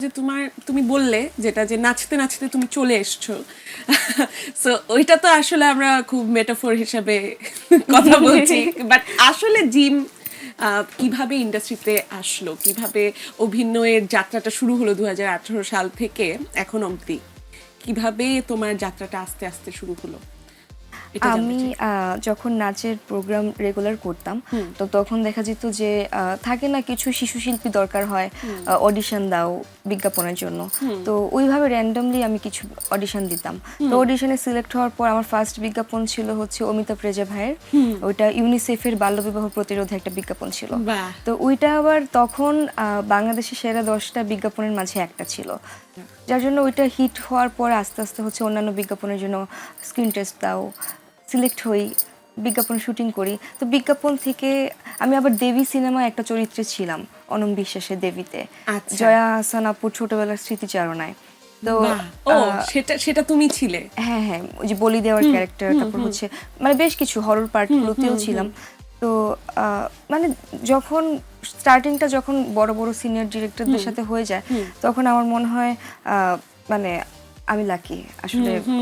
যে তুমি বললে যেটা যে নাচতে নাচতে তুমি চলে এসছো, সো ওইটা তো আসলে আমরা খুব মেটাফোর হিসাবে কথা বলছি, বাট আসলে জিম কিভাবে ইন্ডাস্ট্রিতে আসলো, কিভাবে অভিনয়ের যাত্রাটা শুরু হলো 2018 সাল থেকে এখন অবধি, কিভাবে তোমার যাত্রাটা আস্তে আস্তে শুরু হলো? আমি যখন নাচের প্রোগ্রাম রেগুলার করতাম, তো তখন দেখা যেত যে থাকে না কিছু শিশু শিল্পী দরকার হয় অডিশন দাও বিজ্ঞাপনের জন্য। তো ওইভাবে র্যান্ডমলি আমি কিছু অডিশন দিতাম। তো অডিশনে সিলেক্ট হওয়ার পর আমার ফার্স্ট বিজ্ঞাপন ছিল হচ্ছে অমিতাভ রেজা ভাইয়ের, ওইটা ইউনিসেফের বাল্যবিবাহ প্রতিরোধে একটা বিজ্ঞাপন ছিল। তো ওইটা আবার তখন বাংলাদেশের সেরা 10টা বিজ্ঞাপনের মাঝে একটা ছিল, যার জন্য ওইটা হিট হওয়ার পর আস্তে আস্তে হচ্ছে অন্যান্য বিজ্ঞাপনের জন্য স্ক্রিন টেস্ট দাও, সিলেক্ট হই, বিজ্ঞাপন শুটিং করি। তো বিজ্ঞাপন থেকে আমি আবার দেবী সিনেমায় একটা চরিত্রে ছিলাম, অনম বিশ্বাসের দেবীতে, জয়া আহসান আপুর ছোটবেলার স্মৃতিচারণায়। তো সেটা তুমি ছিলে? হ্যাঁ হ্যাঁ, ওই যে বলি দেওয়ার ক্যারেক্টার, তারপর হচ্ছে মানে বেশ কিছু হরর পার্টগুলোতেও ছিলাম। তো মানে যখন স্টার্টিংটা যখন বড় বড় সিনিয়র ডিরেক্টরদের সাথে হয়ে যায়, তখন আমার মনে হয় মানে আমি লাকি আসলে।